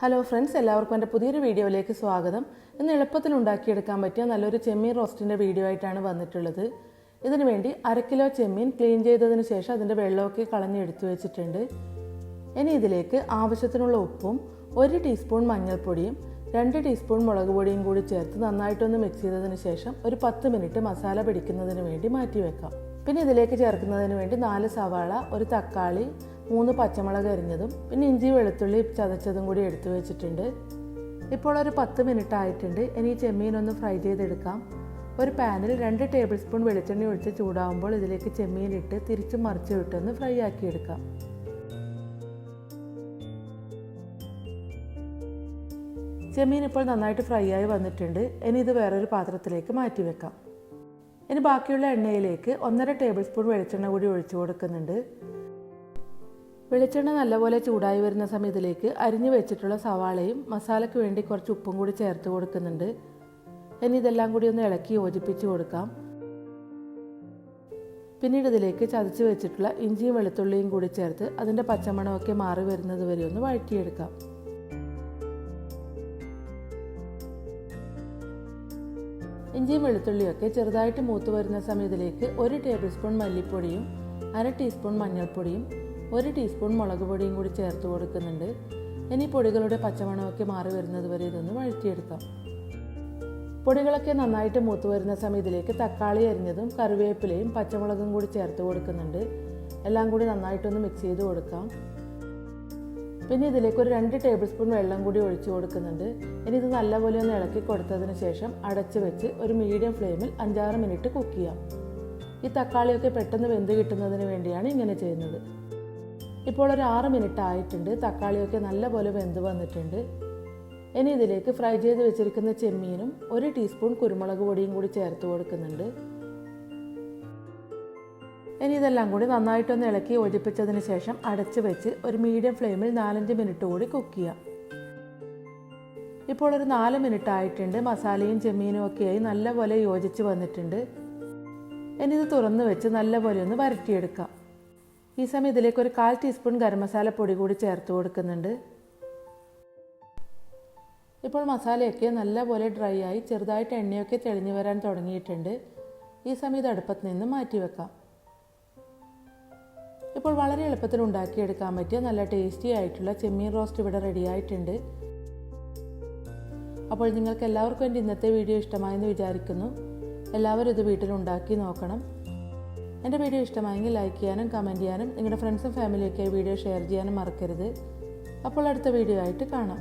Hello friends, എല്ലാവർക്കും എൻ്റെ പുതിയൊരു വീഡിയോയിലേക്ക് സ്വാഗതം. ഇന്ന് എളുപ്പത്തിൽ ഉണ്ടാക്കിയെടുക്കാൻ പറ്റിയ നല്ലൊരു ചെമ്മീൻ റോസ്റ്റിൻ്റെ വീഡിയോ ആയിട്ടാണ് വന്നിട്ടുള്ളത്. ഇതിനു വേണ്ടി 1/2 കിലോ ചെമ്മീൻ ക്ലീൻ ചെയ്തതിന് ശേഷം അതിൻ്റെ വെള്ളമൊക്കെ കളഞ്ഞെടുത്തു വെച്ചിട്ടുണ്ട്. ഇനി ഇതിലേക്ക് ആവശ്യത്തിനുള്ള ഉപ്പും 1 ടീസ്പൂൺ മഞ്ഞൾപ്പൊടിയും 2 ടീസ്പൂൺ മുളക് പൊടിയും കൂടി ചേർത്ത് നന്നായിട്ടൊന്ന് മിക്സ് ചെയ്തതിന് ശേഷം ഒരു 10 മിനിറ്റ് മസാല പിടിക്കുന്നതിന് വേണ്ടി മാറ്റി വെക്കാം. പിന്നെ ഇതിലേക്ക് ചേർക്കുന്നതിന് വേണ്ടി 4 സവാള, 1 തക്കാളി, 3 പച്ചമുളക് അരിഞ്ഞതും പിന്നെ ഇഞ്ചി വെളുത്തുള്ളി ചതച്ചതും കൂടി എടുത്തു വെച്ചിട്ടുണ്ട്. ഇപ്പോൾ ഒരു 10 മിനിറ്റ് ആയിട്ടുണ്ട്. ഇനി ഈ ചെമ്മീനൊന്ന് ഫ്രൈ ചെയ്തെടുക്കാം. ഒരു പാനിൽ 2 ടേബിൾ സ്പൂൺ വെളിച്ചെണ്ണ ഒഴിച്ച് ചൂടാവുമ്പോൾ ഇതിലേക്ക് ചെമ്മീനിട്ട് തിരിച്ചും മറിച്ചും ഇട്ടൊന്ന് ഫ്രൈ ആക്കിയെടുക്കാം. ചെമ്മീൻ ഇപ്പോൾ നന്നായിട്ട് ഫ്രൈ ആയി വന്നിട്ടുണ്ട്. ഇനി ഇത് വേറൊരു പാത്രത്തിലേക്ക് മാറ്റി വെക്കാം. ഇനി ബാക്കിയുള്ള എണ്ണയിലേക്ക് 1.5 ടേബിൾ സ്പൂൺ വെളിച്ചെണ്ണ കൂടി ഒഴിച്ചു കൊടുക്കുന്നുണ്ട്. വെളിച്ചെണ്ണ നല്ലപോലെ ചൂടായി വരുന്ന സമയത്തിലേക്ക് അരിഞ്ഞു വെച്ചിട്ടുള്ള സവാളയും മസാലയ്ക്ക് വേണ്ടി കുറച്ച് ഉപ്പും കൂടി ചേർത്ത് കൊടുക്കുന്നുണ്ട്. ഇനി ഇതെല്ലാം കൂടി ഒന്ന് ഇളക്കി യോജിപ്പിച്ച് കൊടുക്കാം. പിന്നീട് ഇതിലേക്ക് ചതച്ച് വെച്ചിട്ടുള്ള ഇഞ്ചിയും വെളുത്തുള്ളിയും കൂടി ചേർത്ത് അതിൻ്റെ പച്ചമണമൊക്കെ മാറി വരുന്നത് വരെ ഒന്ന് വഴറ്റിയെടുക്കാം. ഇഞ്ചിയും വെളുത്തുള്ളിയൊക്കെ ചെറുതായിട്ട് മൂത്ത് വരുന്ന സമയത്തിലേക്ക് 1 ടേബിൾ സ്പൂൺ മല്ലിപ്പൊടിയും 1/2 ടീസ്പൂൺ മഞ്ഞൾപ്പൊടിയും 1 ടീസ്പൂൺ മുളക് പൊടിയും കൂടി ചേർത്ത് കൊടുക്കുന്നുണ്ട്. ഇനി പൊടികളുടെ പച്ചമണമൊക്കെ മാറി വരുന്നത് വരെ ഇതൊന്ന് വഴറ്റിയെടുക്കാം. പൊടികളൊക്കെ നന്നായിട്ട് മൂത്ത് വരുന്ന സമയത്തിലേക്ക് തക്കാളി അരിഞ്ഞതും കറിവേപ്പിലയും പച്ചമുളകും കൂടി ചേർത്ത് കൊടുക്കുന്നുണ്ട്. എല്ലാം കൂടി നന്നായിട്ടൊന്ന് മിക്സ് ചെയ്ത് കൊടുക്കാം. പിന്നെ ഇതിലേക്ക് ഒരു 2 ടേബിൾ സ്പൂൺ വെള്ളം കൂടി ഒഴിച്ചു കൊടുക്കുന്നുണ്ട്. ഇനി ഇത് നല്ലപോലെ ഒന്ന് ഇളക്കി കൊടുത്തതിന് ശേഷം അടച്ച് വെച്ച് ഒരു മീഡിയം ഫ്ലെയിമിൽ 5-6 മിനിറ്റ് കുക്ക് ചെയ്യാം. ഈ തക്കാളിയൊക്കെ പെട്ടെന്ന് വെന്ത് കിട്ടുന്നതിന് വേണ്ടിയാണ് ഇങ്ങനെ ചെയ്യുന്നത്. ഇപ്പോൾ ഒരു 6 മിനിറ്റ് ആയിട്ടുണ്ട്. തക്കാളിയൊക്കെ നല്ലപോലെ വെന്ത് വന്നിട്ടുണ്ട്. ഇനി ഇതിലേക്ക് ഫ്രൈ ചെയ്ത് വെച്ചിരിക്കുന്ന ചെമ്മീനും 1 ടീസ്പൂൺ കുരുമുളക് പൊടിയും കൂടി ചേർത്ത് കൊടുക്കുന്നുണ്ട്. ഇനി ഇതെല്ലാം കൂടി നന്നായിട്ടൊന്ന് ഇളക്കി യോജിപ്പിച്ചതിന് ശേഷം അടച്ച് വെച്ച് ഒരു മീഡിയം ഫ്ലെയിമിൽ 4-5 മിനിറ്റ് കൂടി കുക്ക് ചെയ്യാം. ഇപ്പോൾ ഒരു 4 മിനിറ്റ് ആയിട്ടുണ്ട്. മസാലയും ചെമ്മീനും ഒക്കെയായി നല്ലപോലെ യോജിച്ച് വന്നിട്ടുണ്ട്. ഇനി ഇത് തുറന്ന് വെച്ച് നല്ലപോലെ ഒന്ന് വരട്ടിയെടുക്കാം. ഈ സമയം ഇതിലേക്ക് ഒരു 1/4 ടീസ്പൂൺ ഗരം മസാല പൊടി കൂടി ചേർത്ത് കൊടുക്കുന്നുണ്ട്. ഇപ്പോൾ മസാലയൊക്കെ നല്ലപോലെ ഡ്രൈ ആയി ചെറുതായിട്ട് എണ്ണയൊക്കെ തെളിഞ്ഞു വരാൻ തുടങ്ങിയിട്ടുണ്ട്. ഈ സമയം ഇത് അടുപ്പത്ത് നിന്ന് മാറ്റി വെക്കാം. ഇപ്പോൾ വളരെ എളുപ്പത്തിൽ ഉണ്ടാക്കിയെടുക്കാൻ പറ്റിയ നല്ല ടേസ്റ്റി ആയിട്ടുള്ള ചെമ്മീൻ റോസ്റ്റ് ഇവിടെ റെഡി ആയിട്ടുണ്ട്. അപ്പോൾ നിങ്ങൾക്ക് എല്ലാവർക്കും എൻ്റെ ഇന്നത്തെ വീഡിയോ ഇഷ്ടമായെന്ന് വിചാരിക്കുന്നു. എല്ലാവരും ഇത് വീട്ടിൽ ഉണ്ടാക്കി നോക്കണം. എൻ്റെ വീഡിയോ ഇഷ്ടമായെങ്കിൽ ലൈക്ക് ചെയ്യാനും കമൻറ്റ് ചെയ്യാനും നിങ്ങളുടെ ഫ്രണ്ട്സും ഫാമിലിയൊക്കെ വീഡിയോ ഷെയർ ചെയ്യാനും മറക്കരുത്. അപ്പോൾ അടുത്ത വീഡിയോ ആയിട്ട് കാണാം.